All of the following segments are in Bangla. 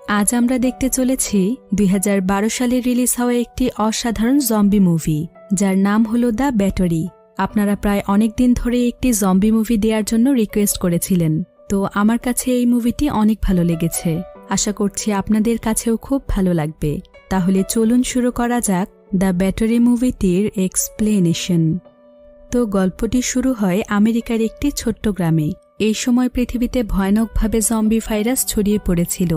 আজ আমরা দেখতে চলেছি ২০১২ সালে রিলিজ হওয়া একটি অসাধারণ জম্বি মুভি, যার নাম হলো দ্য ব্যাটারি। আপনারা প্রায় অনেক দিন ধরে একটি জম্বি মুভি দেওয়ার জন্য রিকোয়েস্ট করেছিলেন, তো আমার কাছে এই মুভিটি অনেক ভালো লেগেছে। আশা করছি আপনাদের কাছেও খুব ভালো লাগবে। তাহলে চলুন শুরু করা যাক দ্য ব্যাটারি মুভিটির এক্সপ্লেনেশন। তো গল্পটি শুরু হয় আমেরিকার একটি ছোট্ট গ্রামে। এই সময় পৃথিবীতে ভয়ানকভাবে জম্বি ভাইরাস ছড়িয়ে পড়েছিল,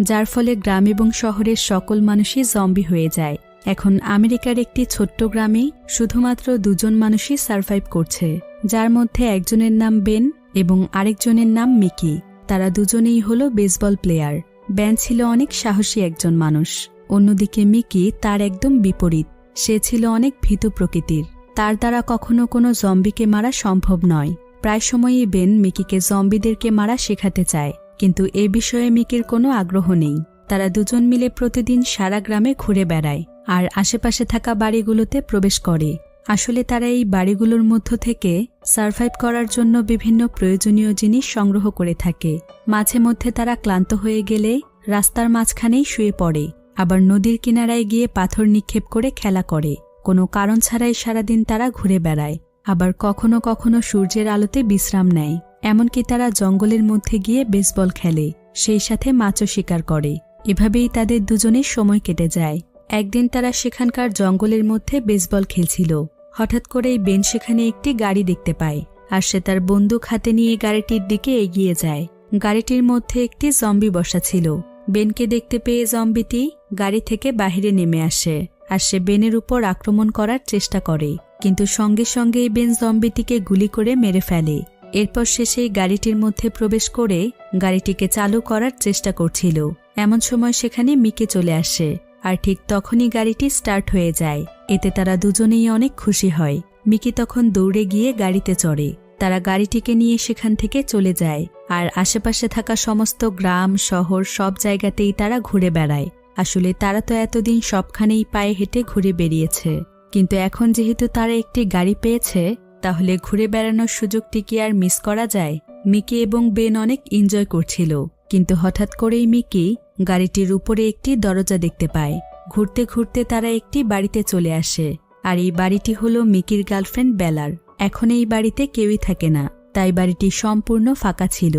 যার ফলে গ্রাম এবং শহরের সকল মানুষই জম্বি হয়ে যায়। এখন আমেরিকার একটি ছোট্ট গ্রামে শুধুমাত্র দুজন মানুষই সারভাইভ করছে, যার মধ্যে একজনের নাম বেন এবং আরেকজনের নাম মিকি। তারা দুজনেই হলো বেসবল প্লেয়ার। বেন ছিল অনেক সাহসী একজন মানুষ, অন্যদিকে মিকি তার একদম বিপরীত। সে ছিল অনেক ভীতু প্রকৃতির। তার দ্বারা কখনো কোনো জম্বিকে মারা সম্ভব নয়। প্রায় সময়ই বেন মিকিকে জম্বিদেরকে মারা শেখাতে চায়, কিন্তু এ বিষয়ে মিকির কোনো আগ্রহ নেই। তারা দুজন মিলে প্রতিদিন সারা গ্রামে ঘুরে বেড়ায় আর আশেপাশে থাকা বাড়িগুলোতে প্রবেশ করে। আসলে তারা এই বাড়িগুলোর মধ্য থেকে সারভাইভ করার জন্য বিভিন্ন প্রয়োজনীয় জিনিস সংগ্রহ করে থাকে। মাঝে মধ্যে তারা ক্লান্ত হয়ে গেলে রাস্তার মাঝখানেই শুয়ে পড়ে, আবার নদীর কিনারায় গিয়ে পাথর নিক্ষেপ করে খেলা করে। কোনো কারণ ছাড়াই সারাদিন তারা ঘুরে বেড়ায়, আবার কখনো কখনো সূর্যের আলোতে বিশ্রাম নেয়। এমনকি তারা জঙ্গলের মধ্যে গিয়ে বেসবল খেলে, সেই সাথে মাছও শিকার করে। এভাবেই তাদের দুজনের সময় কেটে যায়। একদিন তারা সেখানকার জঙ্গলের মধ্যে বেসবল খেলছিল। হঠাৎ করেই বেন সেখানে একটি গাড়ি দেখতে পায়, আর সে তার বন্দুক হাতে নিয়ে গাড়িটির দিকে এগিয়ে যায়। গাড়িটির মধ্যে একটি জম্বি বসা ছিল। বেনকে দেখতে পেয়ে জম্বিটি গাড়ি থেকে বাহিরে নেমে আসে, আর সে বেনের উপর আক্রমণ করার চেষ্টা করে, কিন্তু সঙ্গে সঙ্গেই বেন জম্বিটিকে গুলি করে মেরে ফেলে। এরপর সে সেই গাড়িটির মধ্যে প্রবেশ করে গাড়িটিকে চালু করার চেষ্টা করছিল। এমন সময় সেখানে মিকি চলে আসে, আর ঠিক তখনই গাড়িটি স্টার্ট হয়ে যায়। এতে তারা দুজনেই অনেক খুশি হয়। মিকি তখন দৌড়ে গিয়ে গাড়িতে চড়ে। তারা গাড়িটিকে নিয়ে সেখান থেকে চলে যায়, আর আশেপাশে থাকা সমস্ত গ্রাম শহর সব জায়গাতেই তারা ঘুরে বেড়ায়। আসলে তারা তো এতদিন সবখানেই পায়ে হেঁটে ঘুরে বেরিয়েছে, কিন্তু এখন যেহেতু তারা একটি গাড়ি পেয়েছে, তাহলে ঘুরে বেড়ানোর সুযোগটি কি আর মিস করা যায়? মিকি এবং বেন অনেক এনজয় করছিল, কিন্তু হঠাৎ করেই মিকি গাড়িটির উপরে একটি দরজা দেখতে পায়। ঘুরতে ঘুরতে তারা একটি বাড়িতে চলে আসে, আর এই বাড়িটি হলো মিকির গার্লফ্রেন্ড বেলার। এখন এই বাড়িতে কেউই থাকে না, তাই বাড়িটি সম্পূর্ণ ফাঁকা ছিল।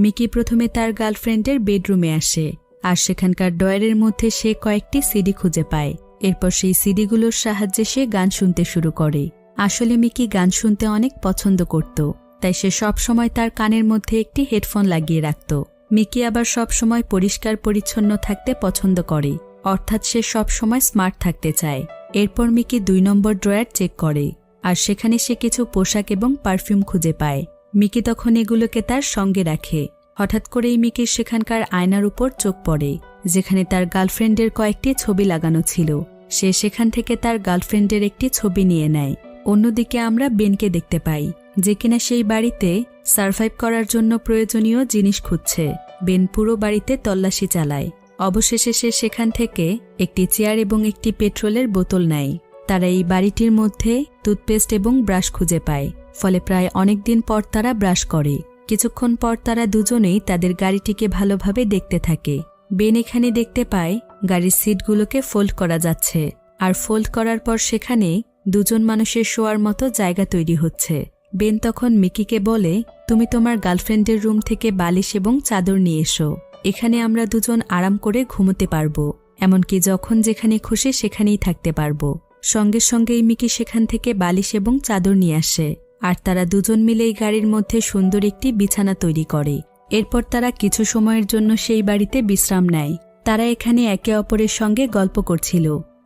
মিকি প্রথমে তার গার্লফ্রেন্ডের বেডরুমে আসে, আর সেখানকার ডয়ারের মধ্যে সে কয়েকটি সিডি খুঁজে পায়। এরপর সেই সিডিগুলোর সাহায্যে সে গান শুনতে শুরু করে। আসলে মিকি গান শুনতে অনেক পছন্দ করত, তাই সে সব সময় তার কানের মধ্যে একটি হেডফোন লাগিয়ে রাখত। মিকি আবার সব সময় পরিষ্কার পরিচ্ছন্ন থাকতে পছন্দ করে, অর্থাৎ সে সব সময় স্মার্ট থাকতে চায়। এরপর মিকি ২ নম্বর ড্রয়ার চেক করে, আর সেখানে সে কিছু পোশাক এবং পারফিউম খুঁজে পায়। মিকি তখন এগুলোকে তার সঙ্গে রাখে। হঠাৎ করেই মিকির সেখানকার আয়নার উপর চোখ পড়ে, যেখানে তার গার্লফ্রেন্ডের কয়েকটি ছবি লাগানো ছিল। সে সেখান থেকে তার গার্লফ্রেন্ডের একটি ছবি নিয়ে নেয়। অন্যদিকে আমরা বেনকে দেখতে পাই, যে কিনা সেই বাড়িতে সারভাইভ করার জন্য প্রয়োজনীয় জিনিস খুঁজছে। বেন পুরো বাড়িতে তল্লাশি চালায়। অবশেষে সে সেখান থেকে একটি চেয়ার এবং একটি পেট্রোলের বোতল নেয়। তারা এই বাড়িটির মধ্যে টুথপেস্ট এবং ব্রাশ খুঁজে পায়, ফলে প্রায় অনেক দিন পর তারা ব্রাশ করে। কিছুক্ষণ পর তারা দুজনেই তাদের গাড়িটিকে ভালোভাবে দেখতে থাকে। বেন এখানে দেখতে পায় গাড়ির সিটগুলোকে ফোল্ড করা যাচ্ছে, আর ফোল্ড করার পর সেখানে দুজন মানুষের শোয়ার মতো জায়গা তৈরি হচ্ছে। বেন তখন মিকিকে বলে, তুমি তোমার গার্লফ্রেন্ডের রুম থেকে বালিশ এবং চাদর নিয়ে এসো। এখানে আমরা দুজন আরাম করে ঘুমোতে পারবো, এমনকি যখন যেখানে খুশি সেখানেই থাকতে পারবো। সঙ্গে সঙ্গেই মিকি সেখান থেকে বালিশ এবং চাদর নিয়ে আসে, আর তারা দুজন মিলেই গাড়ির মধ্যে সুন্দর একটি বিছানা তৈরি করে। এরপর তারা কিছু সময়ের জন্য সেই বাড়িতে বিশ্রাম নেয়। তারা এখানে একে অপরের সঙ্গে গল্প করছিল।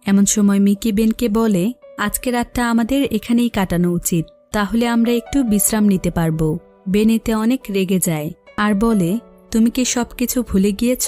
এমন সময় মিকি বেনকে বলে, আজকে রাতটা আমাদের এখানেই কাটানো উচিত, তাহলে আমরা একটু বিশ্রাম নিতে পারবো। বেন এতে অনেক রেগে যায় আর বলে, তুমি কি সবকিছু ভুলে গিয়েছ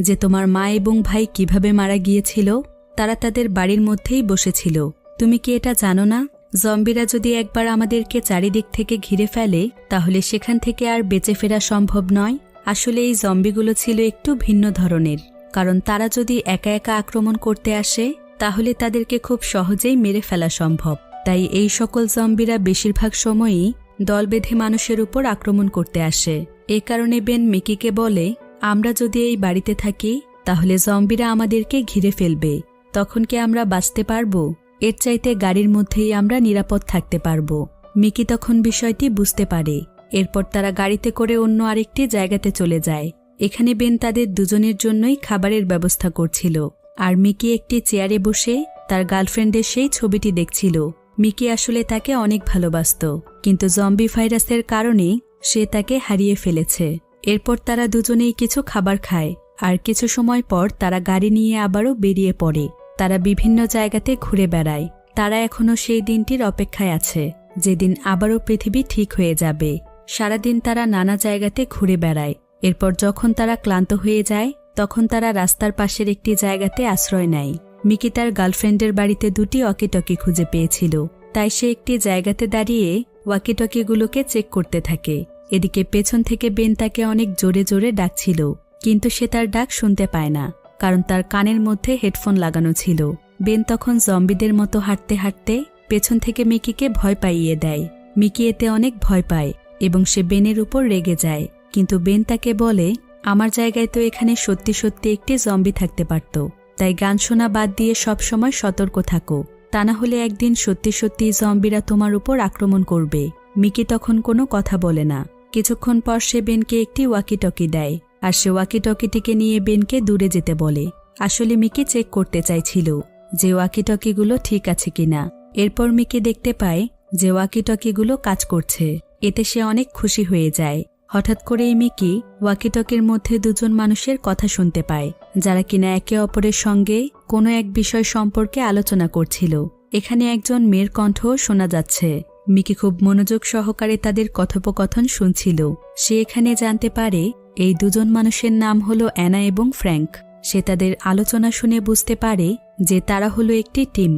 যে তোমার মা এবং ভাই কিভাবে মারা গিয়েছিল? তারা তাদের বাড়ির মধ্যেই বসেছিল। তুমি কি এটা জানো না, জম্বিরা যদি একবার আমাদেরকে চারিদিক থেকে ঘিরে ফেলে, তাহলে সেখান থেকে আর বেঁচে ফেরা সম্ভব নয়। আসলে এই জম্বিগুলো ছিল একটু ভিন্ন ধরনের, কারণ তারা যদি একা একা আক্রমণ করতে আসে, তাহলে তাদেরকে খুব সহজেই মেরে ফেলা সম্ভব। তাই এই সকল জম্বিরা বেশিরভাগ সময়ই দল বেঁধে মানুষের উপর আক্রমণ করতে আসে। এ কারণে বেন মিকিকে বলে, আমরা যদি এই বাড়িতে থাকি, তাহলে জম্বিরা আমাদেরকে ঘিরে ফেলবে, তখন কি আমরা বাঁচতে পারবো? এর চাইতে গাড়ির মধ্যেই আমরা নিরাপদ থাকতে পারবো। মিকি তখন বিষয়টি বুঝতে পারে। এরপর তারা গাড়িতে করে অন্য আরেকটি জায়গাতে চলে যায়। এখানে বেন তাদের দুজনের জন্যই খাবারের ব্যবস্থা করছিল, আর মিকি একটি চেয়ারে বসে তার গার্লফ্রেন্ডের সেই ছবিটি দেখছিল। মিকি আসলে তাকে অনেক ভালোবাসত, কিন্তু জম্বি ভাইরাসের কারণে সে তাকে হারিয়ে ফেলেছে। এরপর তারা দুজনেই কিছু খাবার খায়, আর কিছু সময় পর তারা গাড়ি নিয়ে আবারও বেরিয়ে পড়ে। তারা বিভিন্ন জায়গাতে ঘুরে বেড়ায়। তারা এখনও সেই দিনটির অপেক্ষায় আছে, যেদিন আবারও পৃথিবী ঠিক হয়ে যাবে। সারাদিন তারা নানা জায়গাতে ঘুরে বেড়ায়। এরপর যখন তারা ক্লান্ত হয়ে যায়, তখন তারা রাস্তার পাশের একটি জায়গাতে আশ্রয় নেয়। মিকি তার গার্লফ্রেন্ডের বাড়িতে দুটি ওয়াকিটকি খুঁজে পেয়েছিল, তাই সে একটি জায়গাতে দাঁড়িয়ে ওয়াকিটকিগুলোকে চেক করতে থাকে। এদিকে পেছন থেকে বেন তাকে অনেক জোরে জোরে ডাকছিল, কিন্তু সে তার ডাক শুনতে পায় না, কারণ তার কানের মধ্যে হেডফোন লাগানো ছিল। বেন তখন জম্বিদের মতো হাঁটতে হাঁটতে পেছন থেকে মিকিকে ভয় পাইয়ে দেয়। মিকি এতে অনেক ভয় পায় এবং সে বেনের উপর রেগে যায়, কিন্তু বেন তাকে বলে, আমার জায়গায় তো এখানে সত্যি সত্যি একটি জম্বি থাকতে পারত, তাই গান শোনা বাদ দিয়ে সব সময় সতর্ক থাকো, তা না হলে একদিন সত্যি সত্যি জম্বিরা তোমার উপর আক্রমণ করবে। মিকি তখন কোনো কথা বলে না। কিছুক্ষণ পর সে বেনকে একটি ওয়াকিটকি দেয়, আর সে ওয়াকিটকিটিকে নিয়ে বেনকে দূরে যেতে বলে। আসলে মিকি চেক করতে চাইছিল যে ওয়াকিটকিগুলো ঠিক আছে কিনা। এরপর মিকি দেখতে পায় যে ওয়াকিটকিগুলো কাজ করছে। এতে সে অনেক খুশি হয়ে যায়। হঠাৎ করেই মিকি ওয়াকিটকির মধ্যে দুজন মানুষের কথা শুনতে পায়, যারা কিনা একে অপরের সঙ্গে কোনো এক বিষয় সম্পর্কে আলোচনা করছিল। এখানে একজন মেয়ের কণ্ঠও শোনা যাচ্ছে। মিকি খুব মনোযোগ সহকারে তাদের কথোপকথন শুনছিল। সে এখানে জানতে পারে এই দুজন মানুষের নাম হলো অ্যানা এবং ফ্র্যাঙ্ক। সে তাদের আলোচনা শুনে বুঝতে পারে যে তারা হলো একটি টিম,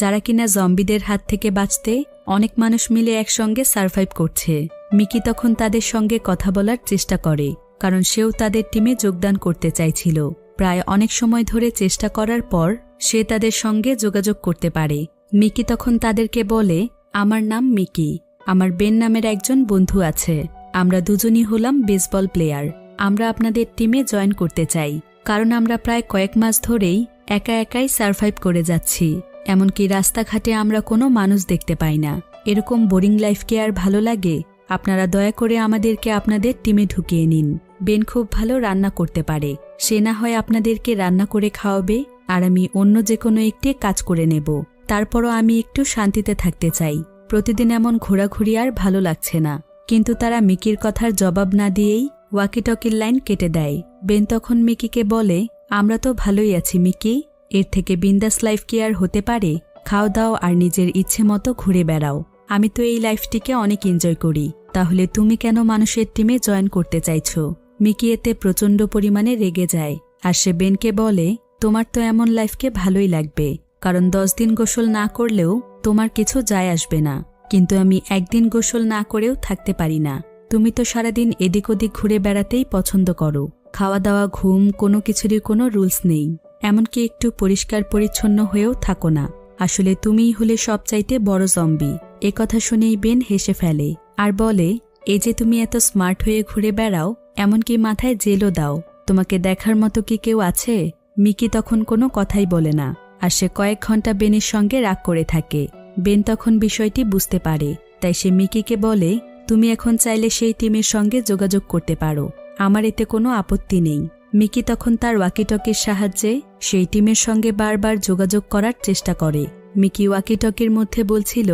যারা কিনা জম্বিদের হাত থেকে বাঁচতে অনেক মানুষ মিলে একসঙ্গে সার্ভাইভ করছে। মিকি তখন তাদের সঙ্গে কথা বলার চেষ্টা করে, কারণ সেও তাদের টিমে যোগদান করতে চাইছিল। প্রায় অনেক সময় ধরে চেষ্টা করার পর সে তাদের সঙ্গে যোগাযোগ করতে পারে। মিকি তখন তাদেরকে বলে, আমার নাম মিকি, আমার বেন নামের একজন বন্ধু আছে, আমরা দুজনই হলাম বেসবল প্লেয়ার। আমরা আপনাদের টিমে জয়েন করতে চাই, কারণ আমরা প্রায় কয়েক মাস ধরেই একা একাই সার্ভাইভ করে যাচ্ছি। এমনকি রাস্তাঘাটে আমরা কোনো মানুষ দেখতে পাই না। এরকম বোরিং লাইফকে আর ভালো লাগে? আপনারা দয়া করে আমাদেরকে আপনাদের টিমে ঢুকিয়ে নিন। বেন খুব ভালো রান্না করতে পারে, সে না হয় আপনাদেরকে রান্না করে খাওয়াবে, আর আমি অন্য যে কোনো একটি কাজ করে নেব। তারপরও আমি একটু শান্তিতে থাকতে চাই। প্রতিদিন এমন ঘোরাঘুরি আর ভালো লাগছে না। কিন্তু তারা মিকির কথার জবাব না দিয়েই ওয়াকিটকির লাইন কেটে দেয়। বেন তখন মিকিকে বলে, আমরা তো ভালোই আছি মিকি, এর থেকে বিন্দাস লাইফ কি আর হতে পারে? খাও দাও আর নিজের ইচ্ছে মতো ঘুরে বেড়াও। আমি তো এই লাইফটিকে অনেক এনজয় করি, তাহলে তুমি কেন মানুষের টিমে জয়েন করতে চাইছো? মিকি এতে প্রচণ্ড পরিমাণে রেগে যায়, আর সে বেনকে বলে, তোমার তো এমন লাইফকে ভালোই লাগবে, কারণ 10 দিন গোসল না করলেও তোমার কিছু যায় আসবে না, কিন্তু আমি একদিন গোসল না করেও থাকতে পারি না। তুমি তো সারাদিন এদিক ওদিক ঘুরে বেড়াতেই পছন্দ করো। খাওয়া দাওয়া ঘুম কোনো কিছুরই কোনো রুলস নেই, এমনকি একটু পরিষ্কার পরিচ্ছন্ন হয়েও থাকো না। আসলে তুমিই হলে সবচাইতে বড় জম্বি। একথা শুনেই বেন হেসে ফেলে আর বলে, এই যে তুমি এত স্মার্ট হয়ে ঘুরে বেড়াও, এমনকি মাথায় জেলও দাও, তোমাকে দেখার মতো কি কেউ আছে? মিকি তখন কোনো কথাই বলে না, আর সে কয়েক ঘন্টা বেনের সঙ্গে রাগ করে থাকে। বেন তখন বিষয়টি বুঝতে পারে, তাই সে মিকিকে বলে, তুমি এখন চাইলে সেই টিমের সঙ্গে যোগাযোগ করতে পারো, আমার এতে কোনো আপত্তি নেই। মিকি তখন তার ওয়াকিটকির সাহায্যে সেই টিমের সঙ্গে বারবার যোগাযোগ করার চেষ্টা করে। মিকি ওয়াকিটকির মধ্যে বলছিল,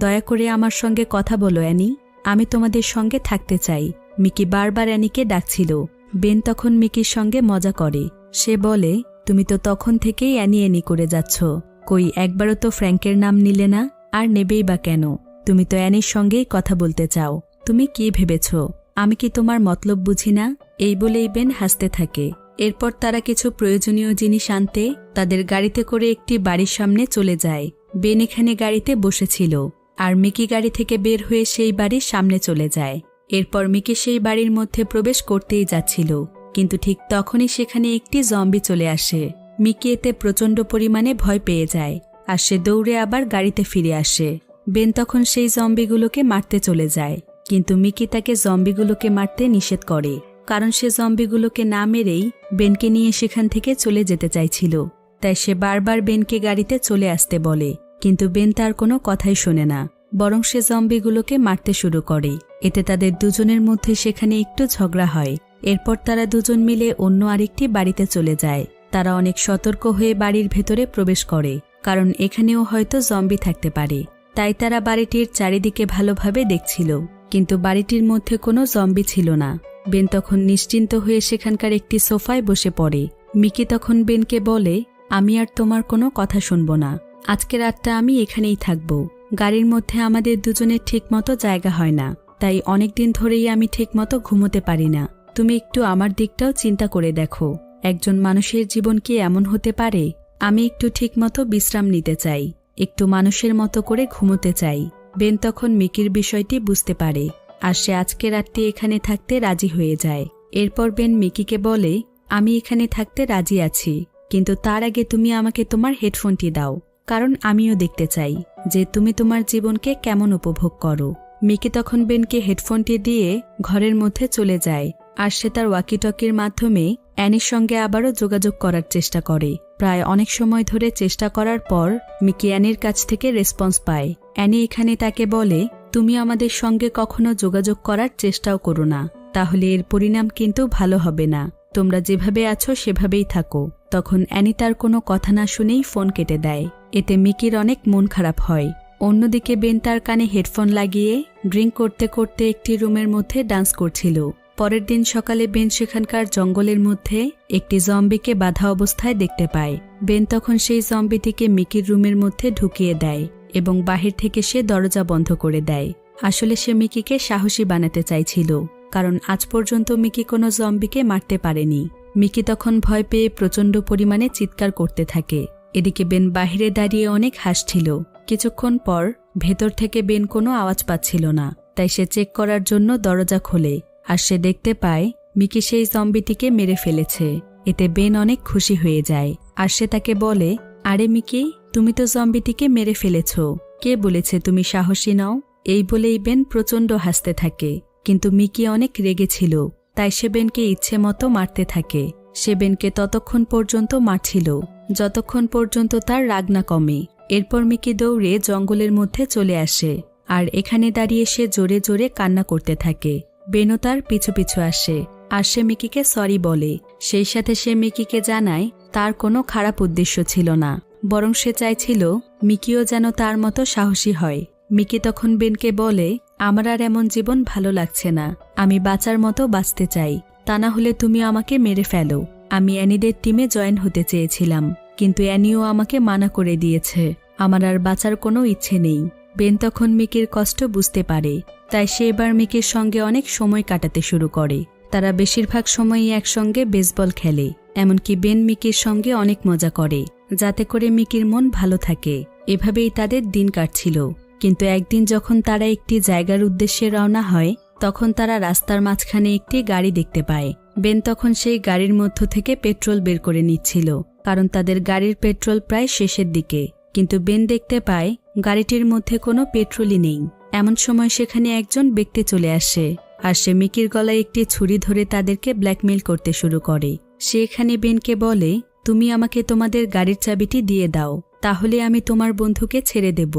দয়া করে আমার সঙ্গে কথা বলো অ্যানি, আমি তোমাদের সঙ্গে থাকতে চাই। মিকি বারবার অ্যানিকে ডাকছিল। বেন তখন মিকির সঙ্গে মজা করে। সে বলে, তুমি তো তখন থেকেই অ্যানি অ্যানি করে যাচ্ছ, কই একবারও তো ফ্র্যাঙ্কের নাম নিলে না, আর নেবেই বা কেন? তুমি তো অ্যানির সঙ্গেই কথা বলতে চাও, তুমি কি ভেবেছ আমি কি তোমার মতলব বুঝি না? এই বলেই বেন হাসতে থাকে। এরপর তারা কিছু প্রয়োজনীয় জিনিস আনতে তাদের গাড়িতে করে একটি বাড়ির সামনে চলে যায়। বেন এখানে গাড়িতে বসেছিল, আর মিকি গাড়ি থেকে বের হয়ে সেই বাড়ির সামনে চলে যায়। এরপর মিকি সেই বাড়ির মধ্যে প্রবেশ করতেই যাচ্ছিল, কিন্তু ঠিক তখনই সেখানে একটি জম্বি চলে আসে। মিকি এতে প্রচণ্ড পরিমাণে ভয় পেয়ে যায়, আর সে দৌড়ে আবার গাড়িতে ফিরে আসে। বেন তখন সেই জম্বিগুলোকে মারতে চলে যায়, কিন্তু মিকি তাকে জম্বিগুলোকে মারতে নিষেধ করে, কারণ সে জম্বিগুলোকে না মেরেই বেনকে নিয়ে সেখান থেকে চলে যেতে চাইছিল। তাই সে বারবার বেনকে গাড়িতে চলে আসতে বলে, কিন্তু বেন তার কোনো কথাই শোনে না, বরং সে জম্বিগুলোকে মারতে শুরু করে। এতে তাদের দুজনের মধ্যে সেখানে একটু ঝগড়া হয়। এরপর তারা দুজন মিলে অন্য আরেকটি বাড়িতে চলে যায়। তারা অনেক সতর্ক হয়ে বাড়ির ভেতরে প্রবেশ করে, কারণ এখানেও হয়তো জম্বি থাকতে পারে। তাই তারা বাড়িটির চারিদিকে ভালোভাবে দেখছিল, কিন্তু বাড়িটির মধ্যে কোনো জম্বি ছিল না। বেন তখন নিশ্চিন্ত হয়ে সেখানকার একটি সোফায় বসে পড়ে। মিকি তখন বেনকে বলে, আমি আর তোমার কোনো কথা শুনব না, আজকে রাতটা আমি এখানেই থাকব। গাড়ির মধ্যে আমাদের দুজনের ঠিকমতো জায়গা হয় না, তাই অনেকদিন ধরেই আমি ঠিকমতো ঘুমোতে পারি না। তুমি একটু আমার দিকটাও চিন্তা করে দেখো, একজন মানুষের জীবন কি এমন হতে পারে? আমি একটু ঠিকমতো বিশ্রাম নিতে চাই, একটু মানুষের মতো করে ঘুমোতে চাই। বেন তখন মিকির বিষয়টি বুঝতে পারে, আর সে আজকে রাতটি এখানে থাকতে রাজি হয়ে যায়। এরপর বেন মিকিকে বলে, আমি এখানে থাকতে রাজি আছি, কিন্তু তার আগে তুমি আমাকে তোমার হেডফোনটি দাও, কারণ আমিও দেখতে চাই যে তুমি তোমার জীবনকে কেমন উপভোগ করো। মিকি তখন বেনকে হেডফোনটি দিয়ে ঘরের মধ্যে চলে যায়, আর সে তার ওয়াকিটকির মাধ্যমে অ্যানির সঙ্গে আবারও যোগাযোগ করার চেষ্টা করে। প্রায় অনেক সময় ধরে চেষ্টা করার পর মিকি অ্যানির কাছ থেকে রেসপন্স পায়। অ্যানি এখানে তাকে বলে, তুমি আমাদের সঙ্গে কখনো যোগাযোগ করার চেষ্টাও করো না, তাহলে এর পরিণাম কিন্তু ভালো হবে না। তোমরা যেভাবে আছো সেভাবেই থাকো। তখন অ্যানি তার কোনো কথা না শুনেই ফোন কেটে দেয়। এতে মিকির অনেক মন খারাপ হয়। অন্যদিকে বেন তার কানে হেডফোন লাগিয়ে ড্রিঙ্ক করতে করতে একটি রুমের মধ্যে ডান্স করছিল। পরের দিন সকালে বেন সেখানকার জঙ্গলের মধ্যে একটি জম্বিকে বাঁধা অবস্থায় দেখতে পায়। বেন তখন সেই জম্বিটিকে মিকির রুমের মধ্যে ঢুকিয়ে দেয় এবং বাহির থেকে সে দরজা বন্ধ করে দেয়। আসলে সে মিকিকে সাহসী বানাতে চাইছিল, কারণ আজ পর্যন্ত মিকি কোনো জম্বিকে মারতে পারেনি। মিকি তখন ভয় পেয়ে প্রচণ্ড পরিমাণে চিৎকার করতে থাকে। এদিকে বেন বাহিরে দাঁড়িয়ে অনেক হাসছিল। কিছুক্ষণ পর ভেতর থেকে বেন কোনো আওয়াজ পাচ্ছিল না, তাই সে চেক করার জন্য দরজা খোলে, আর সে দেখতে পায় মিকি সেই জম্বিটিকে মেরে ফেলেছে। এতে বেন অনেক খুশি হয়ে যায়, আর সে তাকে বলে, আরে মিকি, তুমি তো জম্বিটিকে মেরে ফেলেছ, কে বলেছে তুমি সাহসী নও? এই বলেই বেন প্রচণ্ড হাসতে থাকে। কিন্তু মিকি অনেক রেগেছিল, তাই সে বেনকে ইচ্ছে মতো মারতে থাকে। সে বেনকে ততক্ষণ পর্যন্ত মারছিল যতক্ষণ পর্যন্ত তার রাগ না কমে। এরপর মিকি দৌড়ে জঙ্গলের মধ্যে চলে আসে, আর এখানে দাঁড়িয়ে সে জোরে জোরে কান্না করতে থাকে। বেনও তার পিছু পিছু আসে, আর সে মিকিকে সরি বলে। সেই সাথে সে মিকিকে জানায় তার কোনো খারাপ উদ্দেশ্য ছিল না, বরং সে চাইছিল মিকিও যেন তার মতো সাহসী হয়। মিকি তখন বেনকে বলে, আমার আর এমন জীবন ভালো লাগছে না, আমি বাঁচার মতো বাঁচতে চাই, তা না হলে তুমি আমাকে মেরে ফেলো। আমি অ্যানিদের টিমে জয়েন হতে চেয়েছিলাম, কিন্তু অ্যানিও আমাকে মানা করে দিয়েছে। আমার আর বাঁচার কোনো ইচ্ছে নেই। বেন তখন মিকির কষ্ট বুঝতে পারে, তাই সে এবার মিকির সঙ্গে অনেক সময় কাটাতে শুরু করে। তারা বেশিরভাগ সময়ই একসঙ্গে বেসবল খেলে, এমনকি বেন মিকির সঙ্গে অনেক মজা করে, যাতে করে মিকির মন ভালো থাকে। এভাবেই তাদের দিন কাটছিল। কিন্তু একদিন যখন তারা একটি জায়গার উদ্দেশ্যে রওনা হয়, তখন তারা রাস্তার মাঝখানে একটি গাড়ি দেখতে পায়। বেন তখন সেই গাড়ির মধ্য থেকে পেট্রোল বের করে নিচ্ছিল, কারণ তাদের গাড়ির পেট্রোল প্রায় শেষের দিকে। কিন্তু বেন দেখতে পায় গাড়িটির মধ্যে কোনো পেট্রোলই নেই। এমন সময় সেখানে একজন ব্যক্তি চলে আসে, আর সে মিকির গলায় একটি ছুরি ধরে তাদেরকে ব্ল্যাকমেইল করতে শুরু করে। সে এখানে বেনকে বলে, তুমি আমাকে তোমাদের গাড়ির চাবিটি দিয়ে দাও, তাহলে আমি তোমার বন্ধুকে ছেড়ে দেব।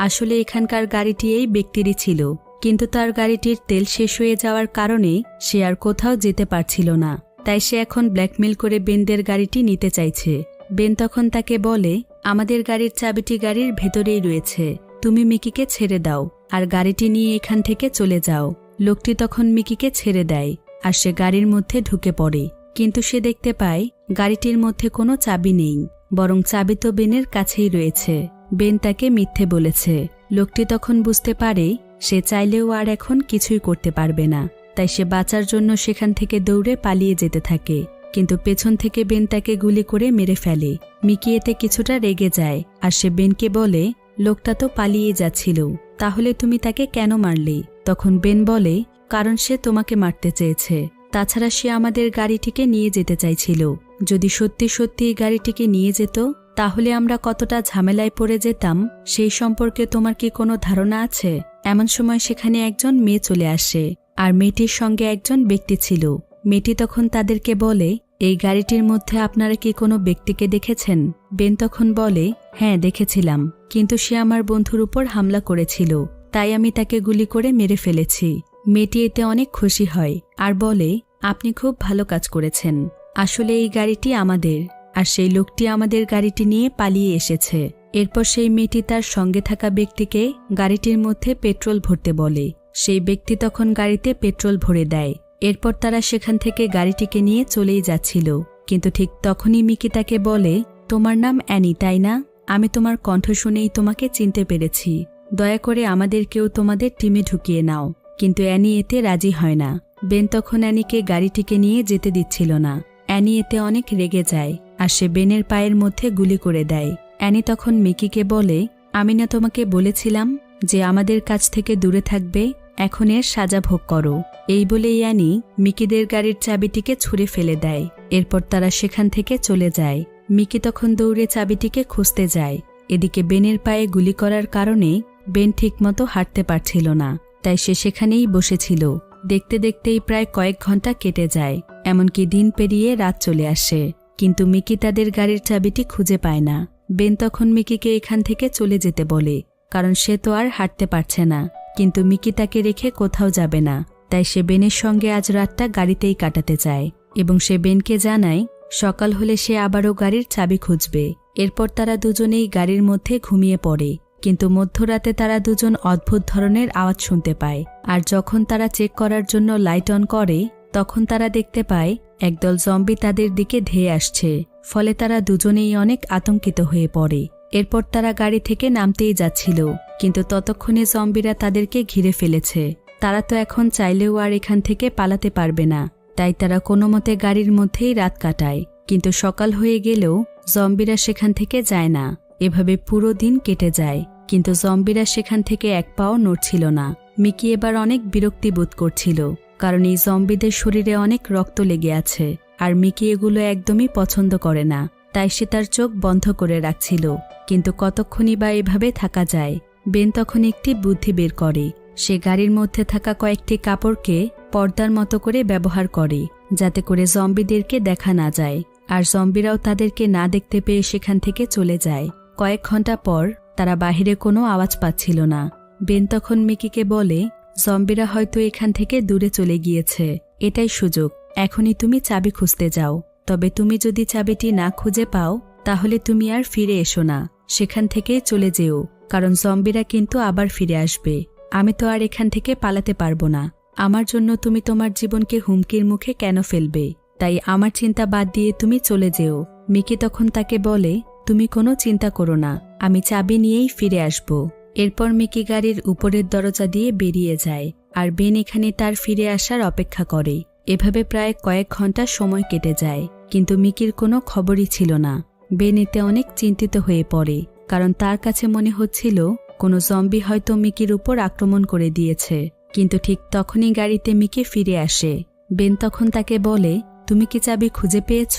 আসলে এখানকার গাড়িটি এই ব্যক্তিরই ছিল, কিন্তু তার গাড়িটির তেল শেষ হয়ে যাওয়ার কারণে সে আর কোথাও যেতে পারছিল না। তাই সে এখন ব্ল্যাকমেইল করে বেনদের গাড়িটি নিতে চাইছে। বেন তখন তাকে বলে, আমাদের গাড়ির চাবিটি গাড়ির ভেতরেই রয়েছে, তুমি মিকিকে ছেড়ে দাও আর গাড়িটি নিয়ে এখান থেকে চলে যাও। লোকটি তখন মিকিকে ছেড়ে দেয়, আর সে গাড়ির মধ্যে ঢুকে পড়ে। কিন্তু সে দেখতে পায় গাড়িটির মধ্যে কোনো চাবি নেই, বরং চাবি তো বেনের কাছেই রয়েছে। বেন তাকে মিথ্যে বলেছে। লোকটি তখন বুঝতে পারে সে চাইলেও আর এখন কিছুই করতে পারবে না, তাই সে বাঁচার জন্য সেখান থেকে দৌড়ে পালিয়ে যেতে থাকে। কিন্তু পেছন থেকে বেন তাকে গুলি করে মেরে ফেলে। মিকি এতে কিছুটা রেগে যায়, আর সে বেনকে বলে, লোকটা তো পালিয়ে যাচ্ছিল, তাহলে তুমি তাকে কেন মারলে? তখন বেন বলে, কারণ সে তোমাকে মারতে চেয়েছে, তাছাড়া সে আমাদের গাড়িটিকে নিয়ে যেতে চাইছিল। যদি সত্যি সত্যি এই গাড়িটিকে নিয়ে যেত, তাহলে আমরা কতটা ঝামেলায় পড়ে যেতাম সেই সম্পর্কে তোমার কি কোনো ধারণা আছে? এমন সময় সেখানে একজন মেয়ে চলে আসে, আর মেয়েটির সঙ্গে একজন ব্যক্তি ছিল। মেয়েটি তখন তাদেরকে বলে, এই গাড়িটির মধ্যে আপনারা কি কোনো ব্যক্তিকে দেখেছেন? বেন তখন বলে, হ্যাঁ দেখেছিলাম, কিন্তু সে আমার বন্ধুর উপর হামলা করেছিল, তাই আমি তাকে গুলি করে মেরে ফেলেছি। মেয়েটি এতে অনেক খুশি হয় আর বলে, আপনি খুব ভালো কাজ করেছেন। আসলে এই গাড়িটি আমাদের, আর সেই লোকটি আমাদের গাড়িটি নিয়ে পালিয়ে এসেছে। এরপর সেই মেয়েটি তার সঙ্গে থাকা ব্যক্তিকে গাড়িটির মধ্যে পেট্রোল ভরতে বলে। সেই ব্যক্তি তখন গাড়িতে পেট্রোল ভরে দেয়। এরপর তারা সেখান থেকে গাড়িটিকে নিয়ে চলেই যাচ্ছিল, কিন্তু ঠিক তখনই মিকি তাকে বলে, তোমার নাম অ্যানি তাই না? আমি তোমার কণ্ঠ শুনেই তোমাকে চিনতে পেরেছি। দয়া করে আমাদেরকেও তোমাদের টিমে ঢুকিয়ে নাও। কিন্তু অ্যানি এতে রাজি হয় না। বেন তখন অ্যানিকে গাড়িটিকে নিয়ে যেতে দিচ্ছিল না। অ্যানি এতে অনেক রেগে যায় আর সে বেনের পায়ের মধ্যে গুলি করে দেয়। অ্যানি তখন মিকিকে বলে, আমি না তোমাকে বলেছিলাম যে আমাদের কাছ থেকে দূরে থাকবে, এখন এর সাজা ভোগ করো। এই বলে অ্যানি মিকিদের গাড়ির চাবিটিকে ছুঁড়ে ফেলে দেয়। এরপর তারা সেখান থেকে চলে যায়। মিকি তখন দৌড়ে চাবিটিকে খুঁজতে যায়। এদিকে বেনের পায়ে গুলি করার কারণে বেন ঠিকমতো হাঁটতে পারছিল না, তাই সে সেখানেই বসেছিল। দেখতে দেখতেই প্রায় কয়েক ঘন্টা কেটে যায়, এমনকি দিন পেরিয়ে রাত চলে আসে, কিন্তু মিকি তাদের গাড়ির চাবিটি খুঁজে পায় না। বেন তখন মিকিকে এখান থেকে চলে যেতে বলে, কারণ সে তো আর হাঁটতে পারছে না। কিন্তু মিকি তাকে রেখে কোথাও যাবে না, তাই সে বেনের সঙ্গে আজ রাতটা গাড়িতেই কাটাতে চায় এবং সে বেনকে জানায় সকাল হলে সে আবারও গাড়ির চাবি খুঁজবে। এরপর তারা দুজনেই গাড়ির মধ্যে ঘুমিয়ে পড়ে, কিন্তু মধ্যরাতে তারা দুজন অদ্ভুত ধরনের আওয়াজ শুনতে পায়। আর যখন তারা চেক করার জন্য লাইট অন করে, তখন তারা দেখতে পায় একদল জম্বি তাদের দিকে ধেয়ে আসছে। ফলে তারা দুজনেই অনেক আতঙ্কিত হয়ে পড়ে। এরপর তারা গাড়ি থেকে নামতেই যাচ্ছিল, কিন্তু ততক্ষণে জম্বিরা তাদেরকে ঘিরে ফেলেছে। তারা তো এখন চাইলেও আর এখান থেকে পালাতে পারবে না, তাই তারা কোনোমতে গাড়ির মধ্যেই রাত কাটায়। কিন্তু সকাল হয়ে গেলেও জম্বিরা সেখান থেকে যায় না। এভাবে পুরো দিন কেটে যায়, কিন্তু জম্বিরা সেখান থেকে এক পাও নড়ছিল না। মিকি এবার অনেক বিরক্তি বোধ করছিল, কারণ এই জম্বিদের শরীরে অনেক রক্ত লেগে আছে, আর মিকি এগুলো একদমই পছন্দ করে না। তাই সে তার চোখ বন্ধ করে রাখছিল। কিন্তু কতক্ষণই বা এভাবে থাকা যায়? বেন তখন একটি বুদ্ধি বের করে। সে গাড়ির মধ্যে থাকা কয়েকটি কাপড়কে পর্দার মতো করে ব্যবহার করে, যাতে করে জম্বিদেরকে দেখা না যায়, আর জম্বিরাও তাদেরকে না দেখতে পেয়ে সেখান থেকে চলে যায়। কয়েক ঘন্টা পর তারা বাহিরে কোনো আওয়াজ পাচ্ছিল না। বেন তখন মিকিকে বলে, জম্বিরা হয়তো এখান থেকে দূরে চলে গিয়েছে, এটাই সুযোগ। এখনই তুমি চাবি খুঁজতে যাও, তবে তুমি যদি চাবিটি না খুঁজে পাও তাহলে তুমি আর ফিরে এসো না, সেখান থেকে চলে যেও, কারণ জম্বিরা কিন্তু আবার ফিরে আসবে। আমি তো আর এখান থেকে পালাতে পারবো না। আমার জন্য তুমি তোমার জীবনকে হুমকির মুখে কেন ফেলবে? তাই আমার চিন্তা বাদ দিয়ে তুমি চলে যেও। মিকি তখন তাকে বলে, তুমি কোনো চিন্তা করো না, আমি চাবি নিয়েই ফিরে আসব। এরপর মিকি গাড়ির উপরের দরজা দিয়ে বেরিয়ে যায়, আর বেন এখানে তার ফিরে আসার অপেক্ষা করে। এভাবে প্রায় কয়েক ঘন্টা সময় কেটে যায়, কিন্তু মিকির কোনো খবরই ছিল না। বেন এতে অনেক চিন্তিত হয়ে পড়ে, কারণ তার কাছে মনে হচ্ছিল কোনো জম্বি হয়তো মিকির উপর আক্রমণ করে দিয়েছে। কিন্তু ঠিক তখনই গাড়িতে মিকি ফিরে আসে। বেন তখন তাকে বলে, তুমি কি চাবি খুঁজে পেয়েছ?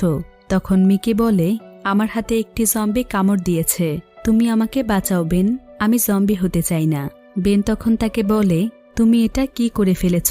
তখন মিকি বলে, আমার হাতে একটি জম্বি কামড় দিয়েছে, তুমি আমাকে বাঁচাও বেন, আমি জম্বি হতে চাই না। বেন তখন তাকে বলে, তুমি এটা কি করে ফেলেছ?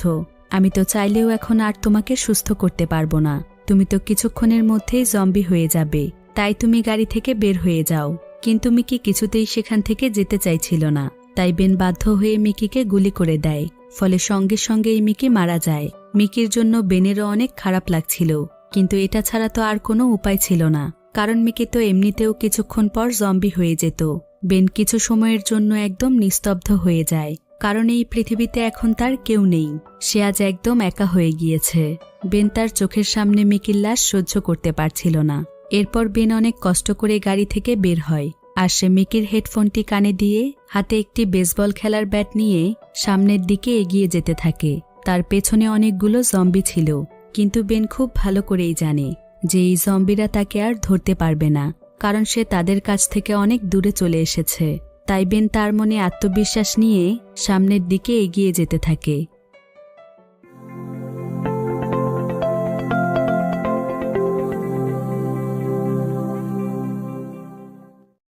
আমি তো চাইলেও এখন আর তোমাকে সুস্থ করতে পারবো না, তুমি তো কিছুক্ষণের মধ্যেই জম্বি হয়ে যাবে, তাই তুমি গাড়ি থেকে বের হয়ে যাও। কিন্তু মিকি কিছুতেই সেখান থেকে যেতে চাইছিল না, তাই বেন বাধ্য হয়ে মিকিকে গুলি করে দেয়। ফলে সঙ্গে সঙ্গেই মিকি মারা যায়। মিকির জন্য বেনেরও অনেক খারাপ লাগছিল, কিন্তু এটা ছাড়া তো আর কোনো উপায় ছিল না, কারণ মিকি তো এমনিতেও কিছুক্ষণ পর জম্বি হয়ে যেত। বেন কিছু সময়ের জন্য একদম নিস্তব্ধ হয়ে যায়, কারণ এই পৃথিবীতে এখন তার কেউ নেই। সে আজ একদম একা হয়ে গিয়েছে। বেন তার চোখের সামনে মিকির লাশ সহ্য করতে পারছিল না। এরপর বেন অনেক কষ্ট করে গাড়ি থেকে বের হয়, আর সে মিকির হেডফোনটি কানে দিয়ে হাতে একটি বেসবল খেলার ব্যাট নিয়ে সামনের দিকে এগিয়ে যেতে থাকে। তার পেছনে অনেকগুলো জম্বি ছিল, কিন্তু বেন খুব ভালো করেই জানে যে এই জম্বিরা তাকে আর ধরতে পারবে না, কারণ সে তাদের কাছ থেকে অনেক দূরে চলে এসেছে। তাই বেন তার মনে আত্মবিশ্বাস নিয়ে সামনের দিকে এগিয়ে যেতে থাকে।